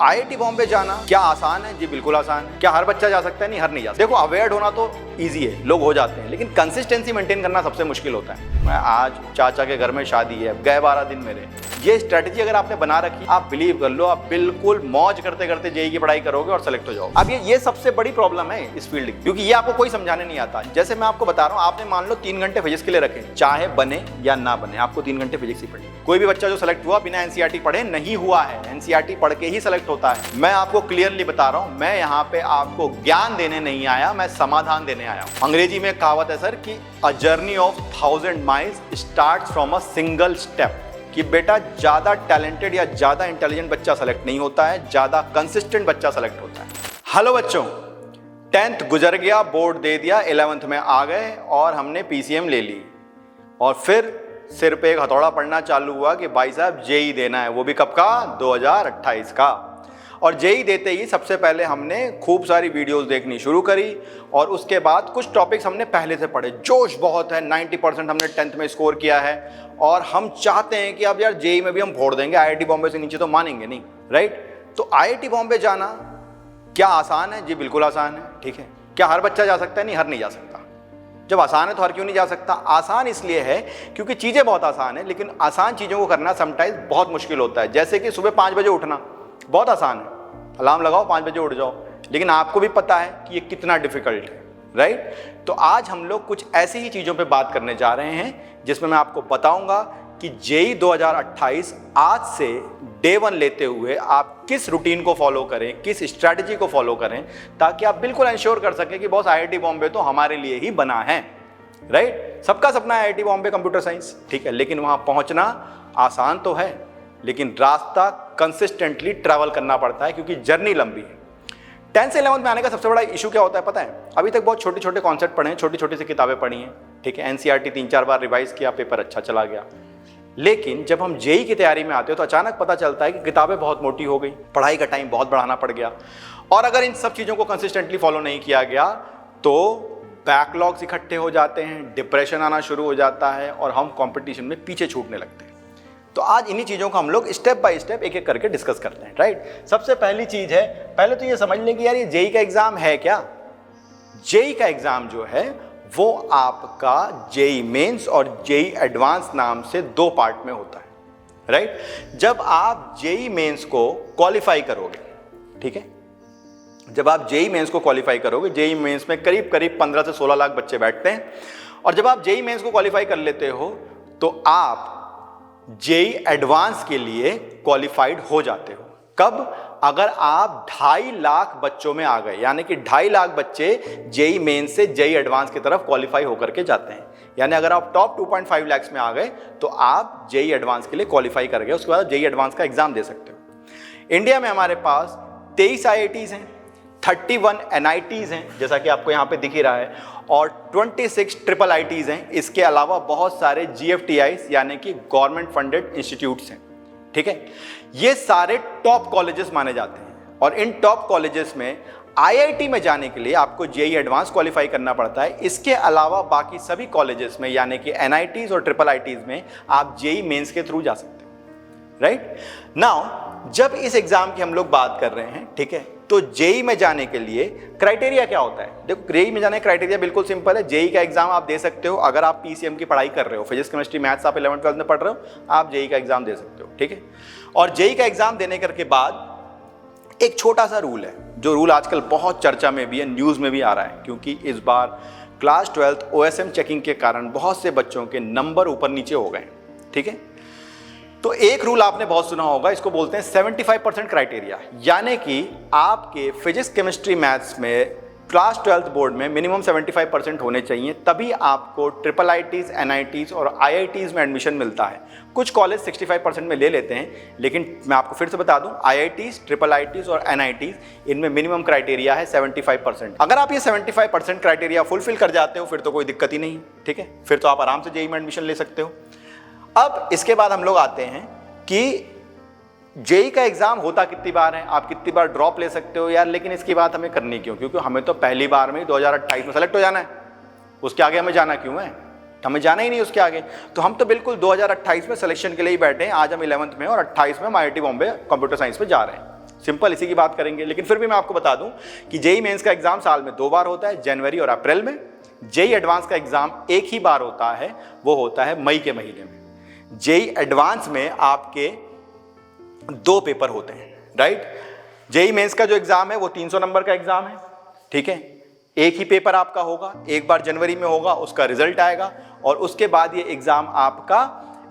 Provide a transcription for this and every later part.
IIT Bombay जाना क्या आसान है? जी बिल्कुल आसान है। क्या हर बच्चा जा सकता है? नहीं, हर नहीं जा सकता। देखो, अवेयर्ड होना तो ईजी है, लोग हो जाते हैं, लेकिन कंसिस्टेंसी मेंटेन करना सबसे मुश्किल होता है। मैं आज चाचा के घर में शादी है, गए 12 दिन मेरे। ये स्ट्रेटेजी अगर आपने बना रखी, आप बिलीव कर लो, आप बिल्कुल मौज करते करते जेईई की पढ़ाई करोगे और सेलेक्ट हो जाओगे। अब ये सबसे बड़ी प्रॉब्लम है इस फील्ड की, क्योंकि ये आपको कोई समझाने नहीं आता। जैसे मैं आपको बता रहा हूँ, आपने मान लो 3 घंटे फिजिक्स के लिए रखे, चाहे बने या ना बने, आपको 3 घंटे फिजिक्स ही पढ़नी। कोई भी बच्चा जो सेलेक्ट हुआ बिना एनसीईआरटी पढ़े नहीं हुआ है, एनसीईआरटी पढ़ के ही सेलेक्ट होता है। मैं आपको क्लियरली बता रहा हूँ, मैं यहाँ पे आपको ज्ञान देने नहीं आया, मैं समाधान देने आया हूँ। अंग्रेजी में कहावत है सर कि a journey of 1000 miles starts from a single step, कि बेटा ज्यादा टैलेंटेड या ज्यादा इंटेलिजेंट बच्चा सेलेक्ट नहीं होता है, ज्यादा कंसिस्टेंट बच्चा सेलेक्ट होता है। हेलो बच्चों, 10th गुजर गया, बोर्ड दे दिया, 11th में आ गए और हमने पीसीएम ले ली, और फिर सिर पे एक हथौड़ा पड़ना चालू हुआ कि भाई साहब जेईई देना है, वो भी कब का? 2028 का। और जेईई देते ही सबसे पहले हमने खूब सारी वीडियोस देखनी शुरू करी, और उसके बाद कुछ टॉपिक्स हमने पहले से पढ़े। जोश बहुत है, 90% हमने 10th में स्कोर किया है, और हम चाहते हैं कि अब यार जेईई में भी हम फोड़ देंगे, आईआईटी बॉम्बे से नीचे तो मानेंगे नहीं, राइट? तो आईआईटी बॉम्बे जाना क्या आसान है? जी बिल्कुल आसान है, ठीक है। क्या हर बच्चा जा सकता है? नहीं, हर नहीं जा सकता। जब आसान है तो हर क्यों नहीं जा सकता? आसान इसलिए है क्योंकि चीज़ें बहुत आसान है, लेकिन आसान चीज़ों को करना समटाइम्स बहुत मुश्किल होता है। जैसे कि सुबह 5 बजे उठना बहुत आसान है, अलार्म लगाओ 5 बजे उठ जाओ, लेकिन आपको भी पता है कि ये कितना डिफिकल्ट है, राइट? तो आज हम लोग कुछ ऐसी ही चीज़ों पे बात करने जा रहे हैं जिसमें मैं आपको बताऊंगा कि जेईई 2028 आज से डे 1 लेते हुए आप किस रूटीन को फॉलो करें, किस स्ट्रैटेजी को फॉलो करें, ताकि आप बिल्कुल इंश्योर कर सकें कि बॉस आईआईटी बॉम्बे तो हमारे लिए ही बना है, राइट? सबका सपना है आईआईटी बॉम्बे कंप्यूटर साइंस, ठीक है, लेकिन वहां पहुंचना आसान तो है, लेकिन रास्ता कंसिस्टेंटली ट्रैवल करना पड़ता है, क्योंकि जर्नी लंबी है। 10th से 11th में आने का सबसे बड़ा इशू क्या होता है पता है? अभी तक बहुत छोटे छोटे कॉन्सेप्ट पढ़े हैं, छोटी छोटी सी किताबें पढ़ी हैं, ठीक है, एनसीईआरटी 3-4 बार रिवाइज किया, पेपर अच्छा चला गया। लेकिन जब हम जेईई की तैयारी में आते हो तो अचानक पता चलता है कि किताबें बहुत मोटी हो गई, पढ़ाई का टाइम बहुत बढ़ाना पड़ गया, और अगर इन सब चीज़ों को कंसिस्टेंटली फॉलो नहीं किया गया तो बैकलॉग्स इकट्ठे हो जाते हैं, डिप्रेशन आना शुरू हो जाता है, और हम कंपटीशन में पीछे छूटने लगते हैं। तो आज इन्हीं चीज़ों को हम लोग स्टेप बाय स्टेप एक एक करके डिस्कस करते हैं, राइट? सबसे पहली चीज़ है, पहले तो ये समझ लें कि यार ये जेईई का एग्ज़ाम है क्या। जेईई का एग्ज़ाम जो है वो आपका जेईई मेंस और जेईई एडवांस नाम से 2 पार्ट में होता है, राइट? जब आप जेईई मेंस को क्वालिफाई करोगे, ठीक है, जब आप जेईई मेंस को क्वालिफाई करोगे, जेईई मेंस में करीब करीब 15 से 16 लाख बच्चे बैठते हैं, और जब आप जेईई मेंस को क्वालिफाई कर लेते हो तो आप जेईई एडवांस के लिए क्वालिफाइड हो जाते हो। कब? अगर आप 2.5 लाख बच्चों में आ गए, यानी कि 2.5 लाख बच्चे जेईई मेन से जेईई एडवांस की तरफ क्वालिफाई होकर के जाते हैं, यानी अगर आप टॉप 2.5 लाख में आ गए तो आप जेईई एडवांस के लिए क्वालिफाई कर गए, उसके बाद जेईई एडवांस का एग्जाम दे सकते हो। इंडिया में हमारे पास 23 आईआईटीज हैं, 31 एनआईटीज हैं, जैसा कि आपको यहाँ पे दिख ही रहा है, और 26 ट्रिपल आईटीज हैं। इसके अलावा बहुत सारे जीएफटीआईज यानी कि गवर्नमेंट फंडेड इंस्टीट्यूट्स हैं, ठीक है। ये सारे टॉप कॉलेजेस माने जाते हैं, और इन टॉप कॉलेजेस में आईआईटी में जाने के लिए आपको जेईई एडवांस क्वालिफाई करना पड़ता है। इसके अलावा बाकी सभी कॉलेजेस में यानी कि एनआईटीज और ट्रिपल आईटीज में आप जेईई मेंस के थ्रू जा सकते हैं, राइट? नाउ जब इस एग्जाम की हम लोग बात कर रहे हैं, ठीक है, तो जेईई में जाने के लिए क्राइटेरिया क्या होता है? देखो, जेईई में जाने का क्राइटेरिया बिल्कुल सिंपल है। जेईई का एग्जाम आप दे सकते हो अगर आप पीसीएम की पढ़ाई कर रहे हो, फिजिक्स केमिस्ट्री मैथ्स आप 11th 12th में पढ़ रहे हो, आप जेईई का एग्जाम दे सकते हो, ठीक है। और जेईई का एग्जाम देने करके बाद एक छोटा सा रूल है, जो रूल आजकल बहुत चर्चा में भी है, न्यूज में भी आ रहा है, क्योंकि इस बार क्लास 12th ओएसएम चेकिंग के कारण बहुत से बच्चों के नंबर ऊपर नीचे हो गए, ठीक है। तो एक रूल आपने बहुत सुना होगा, इसको बोलते हैं 75% क्राइटेरिया, यानी कि आपके फिजिक्स केमिस्ट्री मैथ्स में क्लास 12th बोर्ड में मिनिमम 75% होने चाहिए, तभी आपको ट्रिपल आईटीज, एनआईटीज और आईआईटीज में एडमिशन मिलता है। कुछ कॉलेज 65% में ले लेते हैं, लेकिन मैं आपको फिर से बता दूं, आईआईटीज, ट्रिपल आईटीज और एनआईटीज इनमें मिनिमम क्राइटेरिया है 75%। अगर आप ये 75% क्राइटेरिया फुलफिल कर जाते हो फिर तो कोई दिक्कत ही नहीं, ठीक है, फिर तो आप आराम से जेईई में एडमिशन ले सकते हो। अब इसके बाद हम लोग आते हैं कि जेईई का एग्जाम होता कितनी बार है, आप कितनी बार ड्रॉप ले सकते हो यार, लेकिन इसकी बात हमें करनी क्यों? क्योंकि हमें तो पहली बार में 2028 में सेलेक्ट हो जाना है, उसके आगे हमें जाना क्यों है? हमें जाना ही नहीं उसके आगे। तो हम तो बिल्कुल 2028 में सिलेक्शन के लिए ही बैठे हैं। आज हम 11th में और 28 में हम आईआईटी बॉम्बे कंप्यूटर साइंस में जा रहे हैं। सिंपल इसी की बात करेंगे। लेकिन फिर भी मैं आपको बता दूं कि जेई मेंस का एग्जाम साल में 2 बार होता है, जनवरी और अप्रैल में। जेई एडवांस का एग्जाम एक ही बार होता है, वो होता है मई के महीने में। जेई एडवांस में आपके 2 पेपर होते हैं, राइट। जेई मेंस का जो एग्जाम है वो 300 नंबर का एग्जाम है, ठीक है। एक ही पेपर आपका होगा, एक बार जनवरी में होगा, उसका रिजल्ट आएगा और उसके बाद ये एग्जाम आपका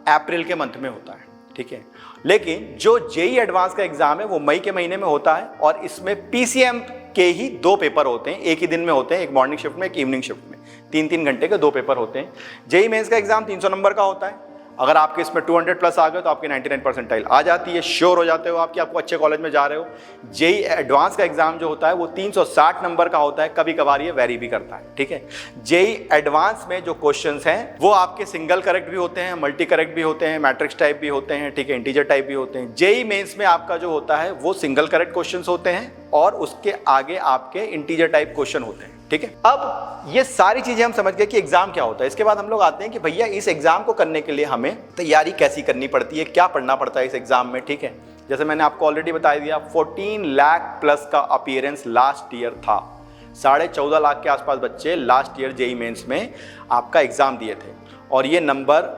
अप्रैल के मंथ में होता है, ठीक है। लेकिन जो जेई एडवांस का एग्जाम है वो मई के महीने में होता है और इसमें पीसीएम के ही 2 पेपर होते हैं, एक ही दिन में होते हैं, एक मॉर्निंग शिफ्ट में, एक इवनिंग शिफ्ट में। 3-3 घंटे के 2 पेपर होते हैं। जेई मेंस का एग्जाम 300 नंबर का होता है। अगर आपके इसमें 200 प्लस आ गए तो आपकी 99 परसेंटाइल आ जाती है, श्योर हो जाते हो आपकी, आपको अच्छे कॉलेज में जा रहे हो। जेई एडवांस का एग्जाम जो होता है वो 360 नंबर का होता है, कभी कभार ये वेरी भी करता है, ठीक है। जेई एडवांस में जो क्वेश्चंस हैं वो आपके सिंगल करेक्ट भी होते हैं, मल्टी करेक्ट भी होते हैं, मैट्रिक्स टाइप भी होते हैं, ठीक है, इंटीजर टाइप भी होते हैं। जेई मेंस में आपका जो होता है वो सिंगल करेक्ट क्वेश्चंस होते हैं और उसके आगे आपके इंटीजर टाइप क्वेश्चन होते हैं, ठीक है। अब ये सारी चीजें हम समझ गए कि एग्जाम क्या होता है। इसके बाद हम लोग आते हैं कि भैया इस एग्जाम को करने के लिए हमें तैयारी कैसी करनी पड़ती है, क्या पढ़ना पड़ता है इस एग्जाम में, ठीक है। जैसे मैंने आपको ऑलरेडी बता दिया, 14 लाख प्लस का अपीयरेंस लास्ट ईयर था। 14.5 लाख के आसपास बच्चे लास्ट ईयर जेई मेंस में आपका एग्जाम दिए थे और ये number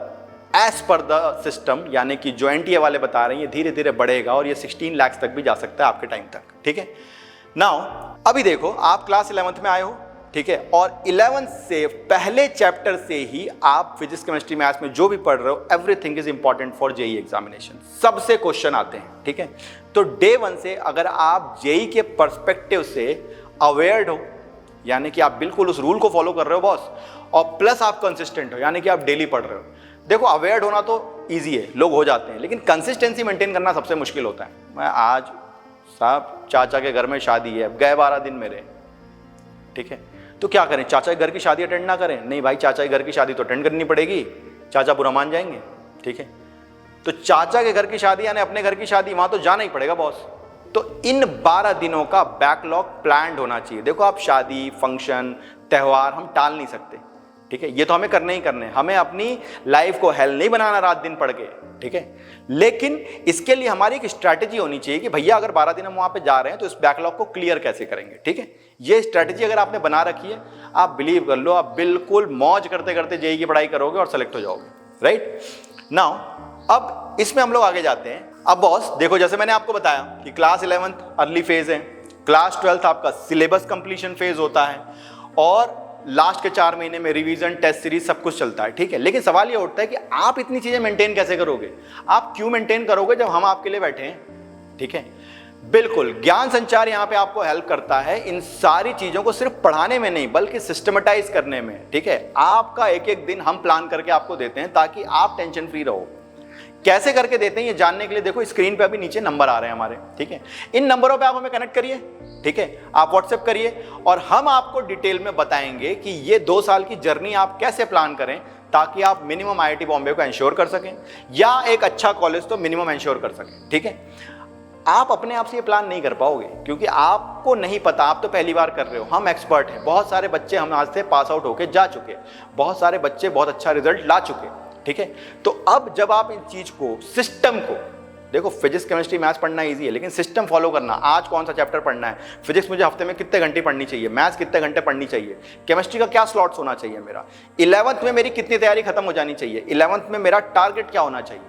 as per the system, यानी कि जो एनटीए वाले बता रहे हैं, ये धीरे धीरे बढ़ेगा और ये 16 लाख तक भी जा सकता है आपके टाइम तक, ठीक है। नाउ अभी देखो, आप क्लास 11th में आए हो, ठीक है, और 11th से पहले चैप्टर से ही आप फिजिक्स केमिस्ट्री मैथ्स में जो भी पढ़ रहे हो, everything is important for JEE examination. सबसे क्वेश्चन आते हैं, ठीक है। तो डे 1 से अगर आप जेई के पर्सपेक्टिव से अवेयर हो, यानी कि आप बिल्कुल उस रूल को फॉलो कर रहे हो बॉस, और प्लस आप कंसिस्टेंट हो, यानी कि आप डेली पढ़ रहे हो। देखो, अवेयर होना तो ईजी है, लोग हो जाते हैं, लेकिन कंसिस्टेंसी मेंटेन करना सबसे मुश्किल होता है। मैं आज साहब चाचा के घर में शादी है, अब गए 12 दिन मेरे, ठीक है, तो क्या करें, चाचा के घर की शादी अटेंड ना करें? नहीं भाई, चाचा के घर की शादी तो अटेंड करनी पड़ेगी, चाचा बुरा मान जाएंगे, ठीक है। तो चाचा के घर की शादी यानी अपने घर की शादी, वहां तो जाना ही पड़ेगा बॉस। तो इन 12 दिनों का बैकलॉग प्लान्ड होना चाहिए। देखो, आप शादी, फंक्शन, त्यौहार हम टाल नहीं सकते, ठीक है, ये तो हमें करने ही करने, हमें अपनी लाइफ को हेल नहीं बनाना रात दिन पढ़ के, ठीक है। लेकिन इसके लिए हमारी एक स्ट्रैटेजी होनी चाहिए कि भैया अगर 12 दिन हम वहां पे जा रहे हैं तो इस बैकलॉग को क्लियर कैसे करेंगे, ठीक है। ये स्ट्रैटेजी अगर आपने बना रखी है, आप बिलीव कर लो, आप बिल्कुल मौज करते करते जेई की पढ़ाई करोगे और सेलेक्ट हो जाओगे, राइट। नाउ अब इसमें हम लोग आगे जाते हैं। अब बॉस देखो, जैसे मैंने आपको बताया कि क्लास 11th अर्ली फेज है, क्लास 12th आपका सिलेबस कंप्लीशन फेज होता है और लास्ट के 4 महीने में रिवीजन, टेस्ट सीरीज सब कुछ चलता है, ठीक है। लेकिन सवाल ये उठता है कि आप इतनी चीजें मेंटेन कैसे करोगे, आप क्यों मेंटेन करोगे जब हम आपके लिए बैठे हैं, ठीक है। बिल्कुल, ज्ञान संचार यहाँ पे आपको हेल्प करता है इन सारी चीजों को सिर्फ पढ़ाने में नहीं बल्कि सिस्टमेटाइज करने में, ठीक है। आपका एक एक दिन हम प्लान करके आपको देते हैं ताकि आप टेंशन फ्री रहो। कैसे करके देते हैं ये जानने के लिए देखो, स्क्रीन पे अभी नीचे नंबर आ रहे हैं हमारे, ठीक है। इन नंबरों पे आप हमें कनेक्ट करिए, ठीक है, आप व्हाट्सएप करिए और हम आपको डिटेल में बताएंगे कि ये 2 साल की जर्नी आप कैसे प्लान करें ताकि आप मिनिमम आईआईटी बॉम्बे को इंश्योर कर सकें या एक अच्छा कॉलेज तो मिनिमम इंश्योर कर सकें, ठीक है। आप अपने आप से ये प्लान नहीं कर पाओगे क्योंकि आपको नहीं पता, आप तो पहली बार कर रहे हो, हम एक्सपर्ट हैं। बहुत सारे बच्चे हम आज से पास आउट होके जा चुके, बहुत सारे बच्चे बहुत अच्छा रिजल्ट ला चुके, ठीक है। तो अब जब आप इन चीज को, सिस्टम को देखो, फिजिक्स केमिस्ट्री मैथ्स पढ़ना इजी है लेकिन सिस्टम फॉलो करना, आज कौन सा चैप्टर पढ़ना है, फिजिक्स मुझे हफ्ते में कितने घंटे पढ़नी चाहिए, मैथ्स कितने घंटे पढ़नी चाहिए, केमिस्ट्री का क्या स्लॉट्स होना चाहिए मेरा, 11th में मेरी कितनी तैयारी खत्म हो जानी चाहिए, 11th में मेरा टारगेट क्या होना चाहिए,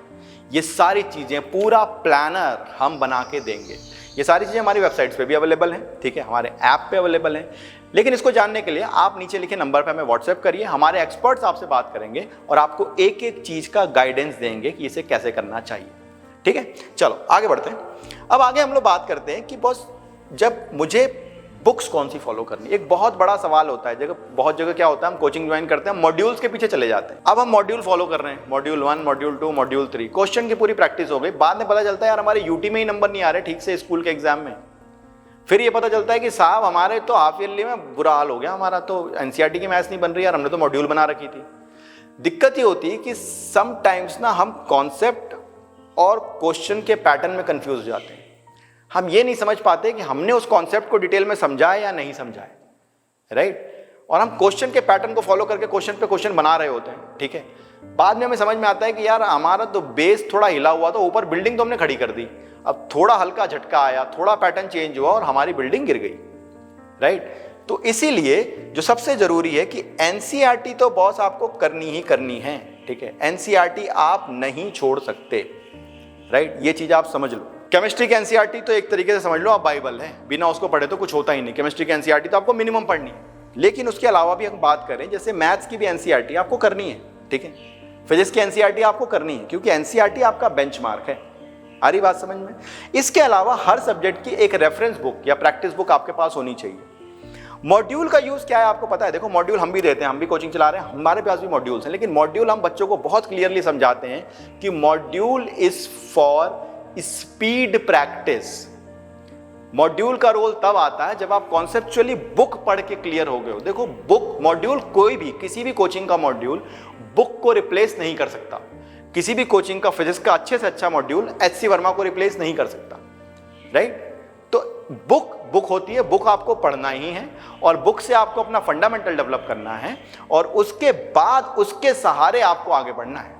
ये सारी चीजें पूरा प्लानर हम बना के देंगे। ये सारी चीजें हमारी वेबसाइट्स पे भी अवेलेबल हैं, ठीक है, हमारे ऐप पे अवेलेबल हैं। लेकिन इसको जानने के लिए आप नीचे लिखे नंबर पे हमें व्हाट्सएप करिए, हमारे एक्सपर्ट्स आपसे बात करेंगे और आपको एक एक चीज का गाइडेंस देंगे कि इसे कैसे करना चाहिए, ठीक है। चलो आगे बढ़ते हैं। अब आगे हम लोग बात करते हैं कि बॉस जब मुझे बुक्स कौन सी फॉलो करनी, एक बहुत बड़ा सवाल होता है। बहुत जगह क्या होता है, हम कोचिंग ज्वाइन करते हैं, मॉड्यूल्स के पीछे चले जाते हैं। अब हम मॉड्यूल फॉलो कर रहे हैं, मॉड्यूल 1, मॉड्यूल 2, मॉड्यूल 3, क्वेश्चन की पूरी प्रैक्टिस हो गई। बाद में पता चलता है यार हमारे यूटी में ही नंबर नहीं आ रहे ठीक से स्कूल के एग्जाम में। फिर ये पता चलता है कि साहब हमारे तो हाफ ईयरली में बुरा हाल हो गया, हमारा तो एनसीईआरटी की मैथ्स नहीं बन रही यार, हमने तो मॉड्यूल बना रखी थी। दिक्कत ये होती है कि समटाइम्स ना हम कॉन्सेप्ट और क्वेश्चन के पैटर्न में कंफ्यूज हो जाते हैं। हम ये नहीं समझ पाते कि हमने उस कॉन्सेप्ट को डिटेल में समझा है या नहीं समझा है, राइट। और हम क्वेश्चन के पैटर्न को फॉलो करके क्वेश्चन पे क्वेश्चन बना रहे होते हैं, ठीक है। बाद में हमें समझ में आता है कि यार हमारा तो बेस थोड़ा हिला हुआ था, ऊपर बिल्डिंग तो हमने खड़ी कर दी, अब थोड़ा हल्का झटका आया, थोड़ा पैटर्न चेंज हुआ और हमारी बिल्डिंग गिर गई, राइट। तो इसीलिए जो सबसे जरूरी है कि एनसीईआरटी तो बॉस आपको करनी ही करनी है, ठीक है। एनसीईआरटी आप नहीं छोड़ सकते, राइट, ये चीज आप समझ लो। केमिस्ट्री की एनसीईआरटी तो एक तरीके से समझ लो आप बाइबल है, बिना उसको पढ़े तो कुछ होता ही नहीं। केमिस्ट्री की एनसीईआरटी तो आपको मिनिमम पढ़नी है, लेकिन उसके अलावा भी हम बात करें, जैसे मैथ्स की भी एनसीईआरटी आपको करनी है, ठीक है। फिजिक्स की एनसीईआरटी आपको करनी है, क्योंकि एनसीईआरटी आपका बेंचमार्क है। आ रही बात समझ में? इसके अलावा हर सब्जेक्ट की एक रेफरेंस बुक या प्रैक्टिस बुक आपके पास होनी चाहिए। मॉड्यूल का यूज क्या है आपको पता है? देखो, मॉड्यूल हम भी देते हैं, हम भी कोचिंग चला रहे हैं, हमारे पास भी मॉड्यूल्स हैं, लेकिन मॉड्यूल हम बच्चों को बहुत क्लियरली समझाते हैं कि module is for speed practice. Module का रोल तब आता है जब आप कॉन्सेप्चुअली बुक पढ़ के क्लियर हो गए हो। देखो, बुक मॉड्यूल कोई भी, किसी भी कोचिंग का मॉड्यूल बुक को रिप्लेस नहीं कर सकता। किसी भी कोचिंग का फिजिक्स का अच्छे से अच्छा मॉड्यूल एचसी वर्मा को रिप्लेस नहीं कर सकता, राइट। तो बुक होती है, बुक आपको पढ़ना ही है और बुक से आपको अपना फंडामेंटल डेवलप करना है और उसके बाद उसके सहारे आपको आगे बढ़ना है।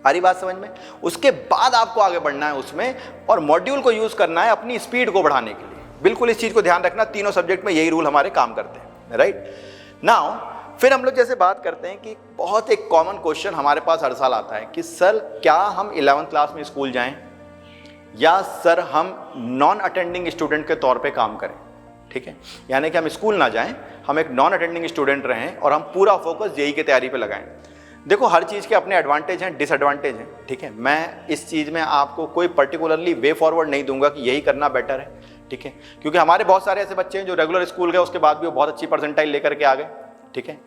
आ रही बात समझ में? उसके बाद आपको आगे बढ़ना है उसमें, और मॉड्यूल को यूज करना है अपनी स्पीड को बढ़ाने के लिए। बिल्कुल इस चीज को ध्यान रखना, तीनों सब्जेक्ट में यही रूल हमारे काम करते हैं, राइट। नाउ फिर हम लोग जैसे बात करते हैं कि बहुत एक कॉमन क्वेश्चन हमारे पास हर साल आता है कि सर क्या हम 11th क्लास में स्कूल जाएं या सर हम नॉन अटेंडिंग स्टूडेंट के तौर पे काम करें, ठीक है। यानी कि हम स्कूल ना जाएं, हम एक नॉन अटेंडिंग स्टूडेंट रहें और हम पूरा फोकस जेईई की तैयारी पे लगाएं। देखो, हर चीज़ के अपने एडवांटेज हैं, डिसएडवांटेज हैं, ठीक है। मैं इस चीज़ में आपको कोई पर्टिकुलरली वे फॉरवर्ड नहीं दूंगा कि यही करना बेटर है, ठीक है, क्योंकि हमारे बहुत सारे ऐसे बच्चे हैं जो रेगुलर स्कूल गए उसके बाद भी वो बहुत अच्छी परसेंटाइल लेकर के आ गए, ठीक है।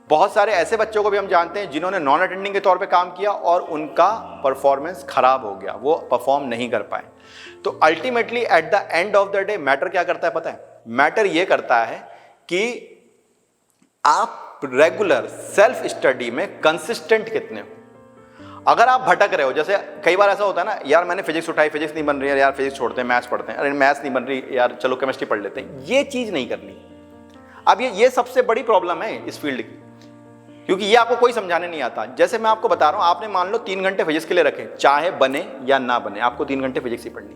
बहुत सारे ऐसे बच्चों को भी हम जानते हैं जिन्होंने नॉन अटेंडिंग के तौर पे काम किया और उनका परफॉर्मेंस खराब हो गया, वो परफॉर्म नहीं कर पाए। तो ultimately at the end of the day matter क्या करता है पता है? मैटर ये करता है कि आप रेगुलर सेल्फ स्टडी में कंसिस्टेंट कितने हो। अगर आप भटक रहे हो, जैसे कई बार ऐसा होता है ना, यार मैंने फिजिक्स उठाई, फिजिक्स नहीं बन रही है, यार फिजिक्स छोड़ते हैं, मैथ्स पढ़ते हैं, अरे मैथ्स नहीं बन रही यार, चलो केमिस्ट्री पढ़ लेते हैं, ये चीज नहीं करनी। अब ये सबसे बड़ी प्रॉब्लम है इस फील्ड की, क्योंकि ये आपको कोई समझाने नहीं आता। जैसे मैं आपको बता रहा हूं, आपने मान लो 3 घंटे फिजिक्स के लिए रखे, चाहे बने या ना बने, आपको 3 घंटे फिजिक्स ही पढ़नी।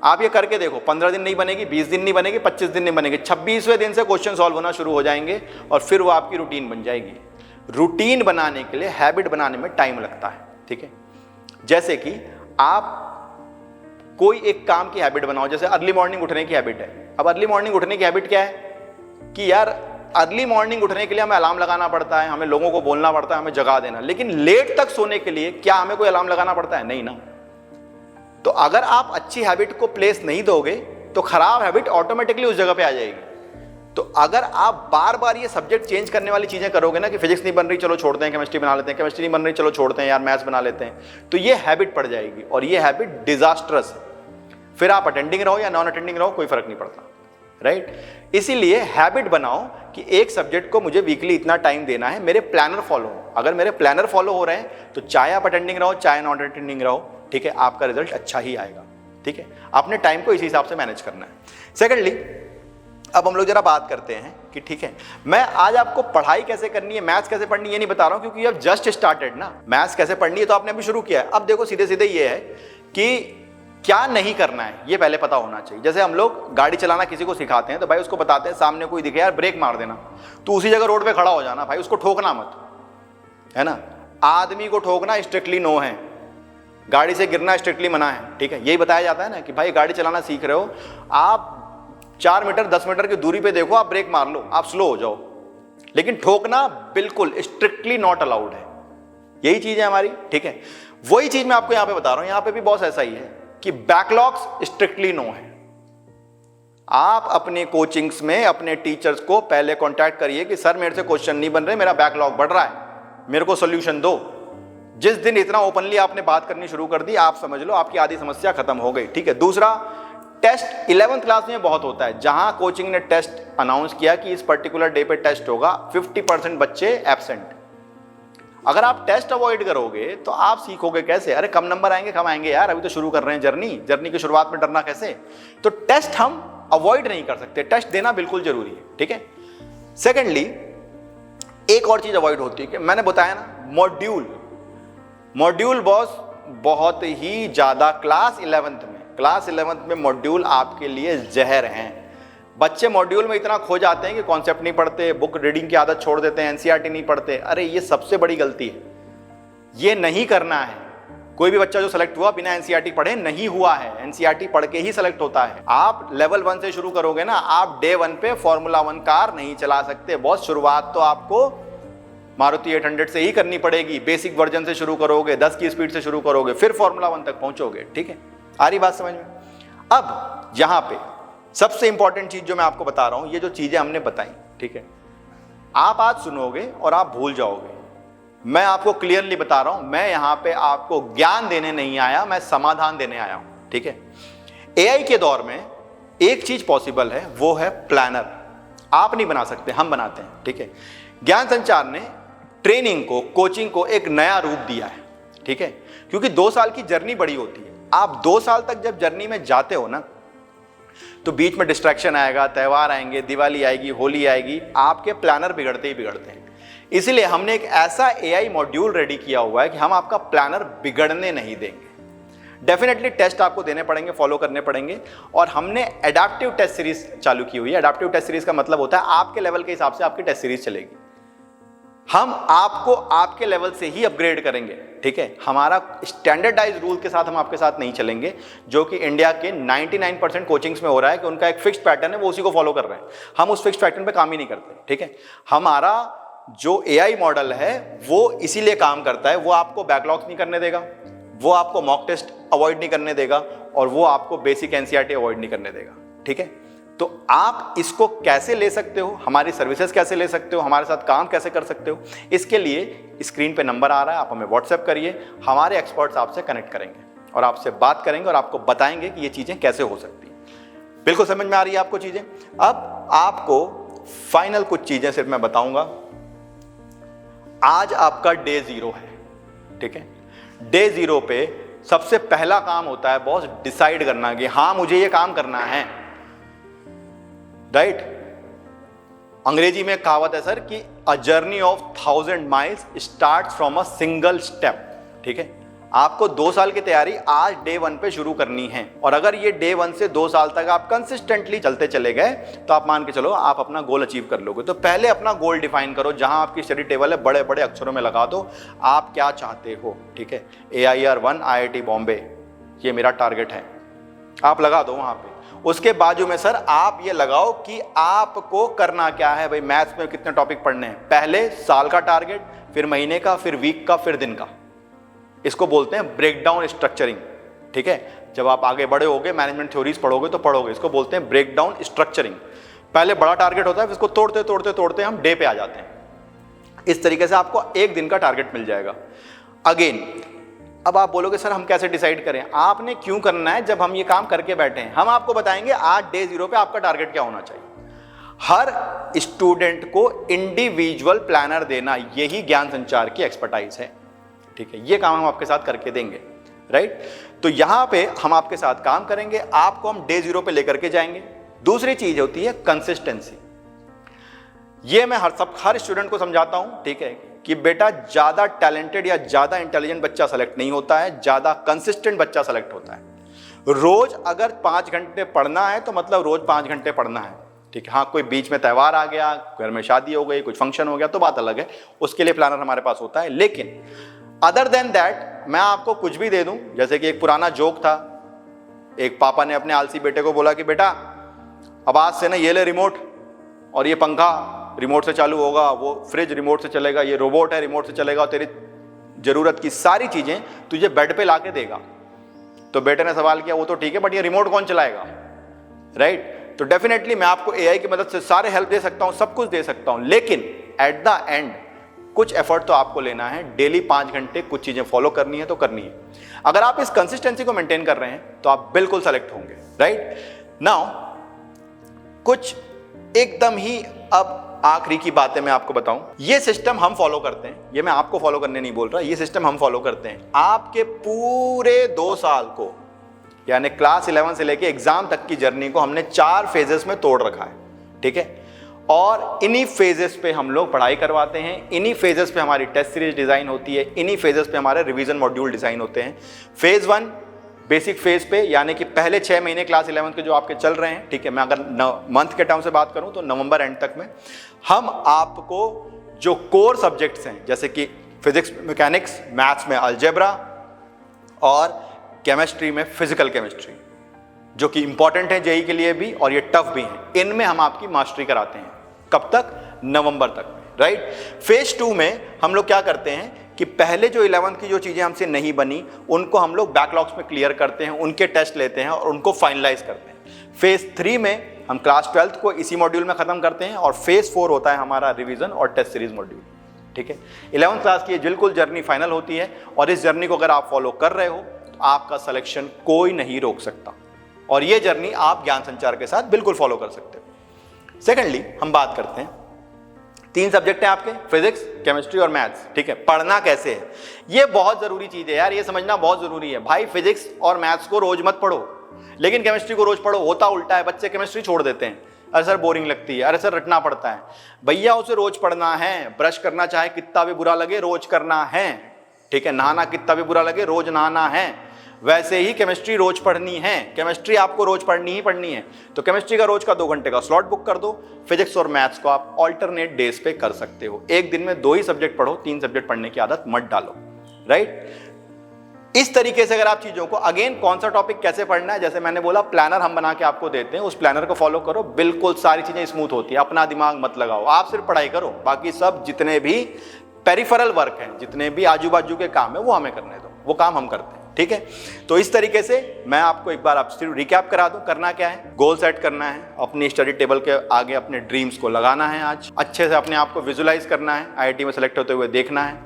आप ये करके देखो, 15 दिन नहीं बनेगी, 20 दिन नहीं बनेगी, 25 दिन नहीं बनेगी, 26वें दिन से क्वेश्चन सॉल्व होना शुरू हो जाएंगे और फिर वो आपकी रूटीन बन जाएगी। रूटीन बनाने के लिए, हैबिट बनाने में टाइम लगता है, ठीक है। जैसे कि आप कोई एक काम की हैबिट बनाओ, जैसे अर्ली मॉर्निंग उठने की हैबिट है। अब अर्ली मॉर्निंग उठने की हैबिट क्या है कि यार अर्ली मॉर्निंग उठने के लिए हमें अलार्म लगाना पड़ता है, हमें लोगों को बोलना पड़ता है, हमें जगा देना, लेकिन लेट तक सोने के लिए क्या हमें कोई अलार्म लगाना पड़ता है? नहीं ना। तो अगर आप अच्छी हैबिट को प्लेस नहीं दोगे तो खराब हैबिट ऑटोमेटिकली उस जगह पे आ जाएगी। तो अगर आप बार बार ये सब्जेक्ट चेंज करने वाली चीजें करोगे ना कि फिजिक्स नहीं बन रही चलो छोड़ते हैं, केमिस्ट्री बना लेते हैं, केमिस्ट्री नहीं बन रही चलो छोड़ते हैं यार, मैथ्स बना लेते हैं, तो ये हैबिट पड़ जाएगी और ये हैबिट डिजास्ट्रस है। फिर आप अटेंडिंग रहो या नॉन अटेंडिंग रहो, कोई फर्क नहीं पड़ता, राइट। इसीलिए हैबिट बनाओ कि एक सब्जेक्ट को मुझे वीकली इतना टाइम देना है, मेरे प्लानर फॉलो हो। अगर मेरे प्लानर फॉलो हो रहे हैं तो चाहे आप अटेंडिंग रहो चाहे नॉन अटेंडिंग रहो, ठीक है, आपका रिजल्ट अच्छा ही आएगा, ठीक है। आपने टाइम को इसी हिसाब से मैनेज करना है। सेकेंडली, अब हम लोग जरा बात करते हैं कि ठीक है, मैं आज आपको पढ़ाई कैसे करनी है, मैथ्स कैसे पढ़नी है ये नहीं बता रहा हूं, क्योंकि अब जस्ट स्टार्टेड ना। मैथ्स कैसे पढ़नी है तो आपने अभी शुरू किया है। अब देखो सीधे सीधे ये है कि क्या नहीं करना है ये पहले पता होना चाहिए। जैसे हम लोग गाड़ी चलाना किसी को सिखाते हैं तो भाई उसको बताते हैं सामने कोई दिखे यार ब्रेक मार देना, तो उसी जगह रोड पे खड़ा हो जाना, भाई उसको ठोकना मत, है ना। आदमी को ठोकना स्ट्रिक्टली नो है, गाड़ी से गिरना स्ट्रिक्टली मना है, ठीक है। यही बताया जाता है ना कि भाई गाड़ी चलाना सीख रहे हो, आप 4 मीटर 10 मीटर की दूरी पे देखो, आप ब्रेक मार लो, आप स्लो हो जाओ, लेकिन ठोकना बिल्कुल स्ट्रिक्टली नॉट अलाउड है। यही चीज है हमारी, ठीक है। वही चीज मैं आपको यहां पे बता रहा हूं, यहां पे भी बॉस ऐसा ही है कि बैकलॉग्स स्ट्रिक्टली नो है। आप अपने कोचिंग्स में अपने टीचर्स को पहले कांटेक्ट करिए कि सर मेरे से क्वेश्चन नहीं बन रहे, मेरा बैकलॉग बढ़ रहा है, मेरे को सॉल्यूशन दो। जिस दिन इतना ओपनली आपने बात करनी शुरू कर दी, आप समझ लो आपकी आधी समस्या खत्म हो गई, ठीक है। दूसरा, टेस्ट 11th क्लास में बहुत होता है, जहां कोचिंग ने टेस्ट अनाउंस किया कि इस पर्टिकुलर डे पे टेस्ट होगा, 50% बच्चे एब्सेंट। अगर आप टेस्ट अवॉइड करोगे तो आप सीखोगे कैसे? अरे कम नंबर आएंगे, कम आएंगे यार, अभी तो शुरू कर रहे हैं जर्नी की शुरुआत में डरना कैसे? तो टेस्ट हम अवॉइड नहीं कर सकते, टेस्ट देना बिल्कुल जरूरी है, ठीक है। सेकेंडली, एक और चीज अवॉइड होती है कि मैंने बताया ना, मॉड्यूल बॉस बहुत ही ज़्यादा क्लास 11th में मॉड्यूल आपके लिए जहर हैं। बच्चे मॉड्यूल में इतना खो जाते हैं कि कॉन्सेप्ट नहीं पढ़ते, बुक रीडिंग की आदत छोड़ देते हैं, एनसीईआरटी नहीं पढ़ते। अरे ये सबसे बड़ी गलती है, ये नहीं करना है। कोई भी बच्चा जो सेलेक्ट हुआ बिना एनसीईआरटी पढ़े नहीं हुआ है, एनसीईआरटी पढ़ के ही सेलेक्ट होता है। आप लेवल 1 से शुरू करोगे ना, आप डे 1 पे फॉर्मूला 1 कार नहीं चला सकते। बहुत शुरुआत तो आपको मारुति 800 से ही करनी पड़ेगी। बेसिक वर्जन से शुरू करोगे, 10 की स्पीड से शुरू करोगे, फिर फॉर्मूला 1 तक पहुंचोगे। ठीक है, आ रही बात समझ में? अब यहां पे सबसे इंपॉर्टेंट चीज जो मैं आपको बता रहा हूं, ये जो चीजें हमने बताई, ठीक है, आप आज सुनोगे और आप भूल जाओगे। मैं आपको क्लियरली बता रहा हूं, मैं यहां पे आपको ज्ञान देने नहीं आया, मैं समाधान देने आया हूं। ठीक है, एआई के दौर में एक चीज पॉसिबल है, वो है प्लानर। आप नहीं बना सकते, हम बनाते हैं। ठीक है, ज्ञान संचार ने ट्रेनिंग को, कोचिंग को एक नया रूप दिया है। ठीक है, क्योंकि 2 साल की जर्नी बड़ी होती है। आप 2 साल तक जब जर्नी में जाते हो ना, तो बीच में डिस्ट्रैक्शन आएगा, त्यौहार आएंगे, दिवाली आएगी, होली आएगी, आपके प्लानर बिगड़ते ही बिगड़ते हैं। इसलिए हमने एक ऐसा एआई मॉड्यूल रेडी किया हुआ है कि हम आपका प्लानर बिगड़ने नहीं देंगे। डेफिनेटली टेस्ट आपको देने पड़ेंगे, फॉलो करने पड़ेंगे, और हमने एडाप्टिव टेस्ट सीरीज चालू की हुई है। एडाप्टिव टेस्ट सीरीज का मतलब होता है आपके लेवल के हिसाब से आपकी टेस्ट सीरीज चलेगी। हम आपको आपके लेवल से ही अपग्रेड करेंगे। ठीक है, हमारा स्टैंडर्डाइज रूल के साथ हम आपके साथ नहीं चलेंगे, जो कि इंडिया के 99% कोचिंग्स में हो रहा है कि उनका एक फिक्स्ड पैटर्न है, वो उसी को फॉलो कर रहे हैं। हम उस फिक्स्ड पैटर्न पे काम ही नहीं करते। ठीक है, हमारा जो एआई मॉडल है वो इसीलिए काम करता है, वो आपको बैकलॉग्स नहीं करने देगा, वो आपको मॉक टेस्ट अवॉइड नहीं करने देगा, और वो आपको बेसिक एनसीईआरटी अवॉइड नहीं करने देगा। ठीक है, तो आप इसको कैसे ले सकते हो, हमारी सर्विसेज कैसे ले सकते हो, हमारे साथ काम कैसे कर सकते हो, इसके लिए स्क्रीन पे नंबर आ रहा है, आप हमें व्हाट्सएप करिए। हमारे एक्सपर्ट्स आपसे कनेक्ट करेंगे और आपसे बात करेंगे और आपको बताएंगे कि ये चीज़ें कैसे हो सकती हैं। बिल्कुल समझ में आ रही है आपको चीज़ें? अब आपको फाइनल कुछ चीज़ें सिर्फ मैं बताऊंगा। आज आपका डे 0 है। ठीक है, डे 0 पे सबसे पहला काम होता है बॉस डिसाइड करना कि हाँ मुझे ये काम करना है। राइट, अंग्रेजी में कहावत है सर कि a journey of 1000 miles starts from a single step. ठीक है, आपको 2 साल की तैयारी आज डे 1 पे शुरू करनी है, और अगर ये डे 1 से 2 साल तक आप कंसिस्टेंटली चलते चले गए तो आप मान के चलो आप अपना गोल अचीव कर लोगे। तो पहले अपना गोल डिफाइन करो, जहां आपकी स्टडी टेबल है बड़े बड़े अक्षरों में लगा दो आप क्या चाहते हो। ठीक है, AIR1 IIT बॉम्बे ये मेरा टारगेट है, आप लगा दो वहां पे। उसके बाजू में सर आप ये लगाओ कि आपको करना क्या है। भाई मैथ्स में कितने टॉपिक पढ़ने हैं, पहले साल का टारगेट, फिर महीने का, फिर वीक का, फिर दिन का। इसको बोलते हैं ब्रेकडाउन स्ट्रक्चरिंग। ठीक है, जब आप आगे बड़े होगे, मैनेजमेंट थ्योरीज पढ़ोगे तो पढ़ोगे, इसको बोलते हैं ब्रेकडाउन स्ट्रक्चरिंग। पहले बड़ा टारगेट होता है, इसको तोड़ते तोड़ते तोड़ते हम डे पे आ जाते हैं। इस तरीके से आपको एक दिन का टारगेट मिल जाएगा। अगेन अब आप बोलोगे सर हम कैसे डिसाइड करें, आपने क्यों करना है जब हम ये काम करके बैठे हैं। हम आपको बताएंगे आज डे 0 पे आपका टारगेट क्या होना चाहिए। हर स्टूडेंट को इंडिविजुअल प्लानर देना, यही ज्ञान संचार की एक्सपर्टाइज है। ठीक है, ये काम हम आपके साथ करके देंगे। राइट, तो यहां पे हम आपके साथ काम करेंगे, आपको हम डे 0 पे लेकर के जाएंगे। दूसरी चीज होती है कंसिस्टेंसी। ये मैं हर स्टूडेंट को समझाता हूं, ठीक है, कि बेटा ज्यादा टैलेंटेड या ज्यादा इंटेलिजेंट बच्चा सेलेक्ट नहीं होता है, ज्यादा कंसिस्टेंट बच्चा सेलेक्ट होता है। रोज अगर 5 घंटे पढ़ना है तो मतलब रोज 5 घंटे पढ़ना है। ठीक है, हाँ कोई बीच में त्यौहार आ गया, घर में शादी हो गई, कुछ फंक्शन हो गया तो बात अलग है, उसके लिए प्लानर हमारे पास होता है। लेकिन अदर देन दैट मैं आपको कुछ भी दे दूं, जैसे कि एक पुराना जोक था, एक पापा ने अपने आलसी बेटे को बोला कि बेटा अब आज से ना ये ले रिमोट, और ये पंखा रिमोट से चालू होगा, वो फ्रिज रिमोट से चलेगा, ये रोबोट है रिमोट से चलेगा, और तेरी जरूरत की सारी चीजें तुझे बेड पे लाके देगा। तो बेटे ने सवाल किया वो तो ठीक है बट ये रिमोट कौन चलाएगा। राइट, तो डेफिनेटली मैं आपको एआई की मदद से सारे हेल्प दे सकता हूं, सब कुछ दे सकता हूं, लेकिन एट द एंड कुछ एफर्ट तो आपको लेना है। डेली 5 घंटे कुछ चीजें फॉलो करनी है तो करनी है। अगर आप इस कंसिस्टेंसी को मेंटेन कर रहे हैं तो आप बिल्कुल सेलेक्ट होंगे। राइट, नाउ कुछ एकदम ही अब आखिरी की बातें मैं आपको बताऊं। ये सिस्टम हम फॉलो करते हैं, ये मैं आपको फॉलो करने नहीं बोल रहा, ये सिस्टम हम फॉलो करते हैं। आपके पूरे 2 साल को, यानी क्लास 11 से लेके एग्जाम तक की जर्नी को हमने 4 फेजेस में तोड़ रखा है। ठीक है, और इन्हीं फेजेस पे हम लोग पढ़ाई करवाते हैं, इन्हीं फेजेस पे हमारी टेस्ट सीरीज डिज़ाइन होती है, इन्हीं फेजेस पे हमारे रिवीजन मॉड्यूल डिज़ाइन होते हैं। फेज़ 1 बेसिक फेज पे, यानी कि पहले 6 महीने क्लास 11th के जो आपके चल रहे हैं, ठीक है, मैं अगर मंथ के टर्म से बात करूं तो नवंबर एंड तक में हम आपको जो कोर सब्जेक्ट्स हैं जैसे कि फिजिक्स मैकेनिक्स, मैथ्स में अलजेब्रा और केमिस्ट्री में फिजिकल केमिस्ट्री, जो कि इंपॉर्टेंट है जेईई के लिए भी और ये टफ भी हैं, इनमें हम आपकी मास्टरी कराते हैं। कब तक? नवंबर तक में, राइट। फेज 2 में हम लोग क्या करते हैं कि पहले जो 11th की जो चीज़ें हमसे नहीं बनी उनको हम लोग बैकलॉग्स में क्लियर करते हैं, उनके टेस्ट लेते हैं और उनको फाइनलाइज करते हैं। फेज 3 में हम क्लास 12th को इसी मॉड्यूल में ख़त्म करते हैं और फेज 4 होता है हमारा रिवीजन और टेस्ट सीरीज मॉड्यूल, ठीक है। 11th क्लास की बिल्कुल जर्नी फाइनल होती है और इस जर्नी को अगर आप फॉलो कर रहे हो तो आपका सिलेक्शन कोई नहीं रोक सकता और ये जर्नी आप ज्ञान संचार के साथ बिल्कुल फॉलो कर सकते हो। सेकेंडली हम बात करते हैं, 3 सब्जेक्ट हैं आपके, फिजिक्स, केमिस्ट्री और मैथ्स, ठीक है। पढ़ना कैसे है ये बहुत ज़रूरी चीज़ है यार, ये समझना बहुत ज़रूरी है भाई। फिजिक्स और मैथ्स को रोज मत पढ़ो, लेकिन केमिस्ट्री को रोज पढ़ो। होता उल्टा है, बच्चे केमिस्ट्री छोड़ देते हैं, अरे सर बोरिंग लगती है, अरे सर रटना पड़ता है। भैया उसे रोज पढ़ना है, ब्रश करना चाहे कितना भी बुरा लगे रोज करना है, ठीक है। नहाना कितना भी बुरा लगे रोज नहाना है, वैसे ही केमिस्ट्री रोज पढ़नी है। केमिस्ट्री आपको रोज पढ़नी ही पढ़नी है, तो केमिस्ट्री का रोज का 2 घंटे का स्लॉट बुक कर दो। फिजिक्स और मैथ्स को आप ऑल्टरनेट डेज पे कर सकते हो, एक दिन में 2 ही सब्जेक्ट पढ़ो, 3 सब्जेक्ट पढ़ने की आदत मत डालो, राइट। इस तरीके से अगर आप चीजों को, अगेन कौन सा टॉपिक कैसे पढ़ना है, जैसे मैंने बोला प्लानर हम बना के आपको देते हैं, उस प्लानर को फॉलो करो, बिल्कुल सारी चीजें स्मूथ होती है। अपना दिमाग मत लगाओ, आप सिर्फ पढ़ाई करो, बाकी सब जितने भी पेरिफेरल वर्क हैं, जितने भी आजू बाजू के काम है वो हमें करने दो, वो काम हम करते हैं, ठीक है। तो इस तरीके से मैं आपको एक बार आप सिर्फ रिकैप करा दूं, करना क्या है, गोल सेट करना है, अपनी स्टडी टेबल के आगे अपने ड्रीम्स को लगाना है, आज अच्छे से अपने आप को विजुलाइज करना है, आईआईटी में सेलेक्ट होते हुए देखना है,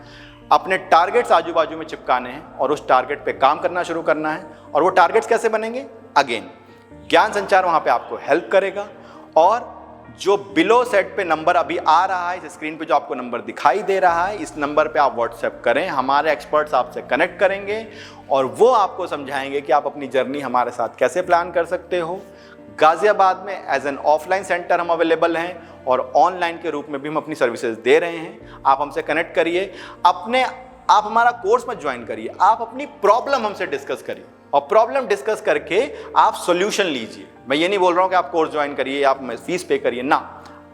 अपने टारगेट्स आजू बाजू में चिपकाने हैं और उस टारगेट पे काम करना शुरू करना है। और वो टारगेट्स कैसे बनेंगे, अगेन ज्ञान संचार वहाँ पे आपको हेल्प करेगा। और जो बिलो सेट पे नंबर अभी आ रहा है, इस स्क्रीन पे जो आपको नंबर दिखाई दे रहा है, इस नंबर पे आप व्हाट्सएप करें, हमारे एक्सपर्ट्स आपसे कनेक्ट करेंगे और वो आपको समझाएंगे कि आप अपनी जर्नी हमारे साथ कैसे प्लान कर सकते हो। गाजियाबाद में एज एन ऑफलाइन सेंटर हम अवेलेबल हैं और ऑनलाइन के रूप में भी हम अपनी सर्विसेज दे रहे हैं। आप हमसे कनेक्ट करिए, आप हमारा कोर्स मत ज्वाइन करिए, आप अपनी प्रॉब्लम हमसे डिस्कस करिए और प्रॉब्लम डिस्कस करके आप सॉल्यूशन लीजिए। मैं ये नहीं बोल रहा हूँ कि आप कोर्स ज्वाइन करिए, आप फीस पे करिए ना,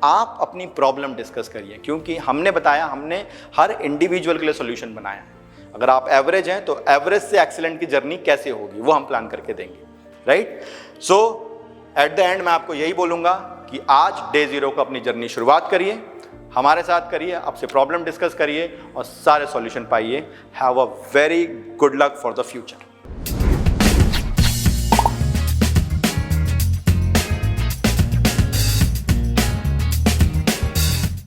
आप अपनी प्रॉब्लम डिस्कस करिए, क्योंकि हमने बताया, हमने हर इंडिविजुअल के लिए सॉल्यूशन बनाया है। अगर आप एवरेज हैं तो एवरेज से एक्सीलेंट की जर्नी कैसे होगी वो हम प्लान करके देंगे, right. So at the end मैं आपको यही बोलूँगा कि आज डे 0 को अपनी जर्नी शुरुआत करिए, हमारे साथ करिए, आपसे प्रॉब्लम डिस्कस करिए और सारे सॉल्यूशन पाइए। Have a very good luck for the future.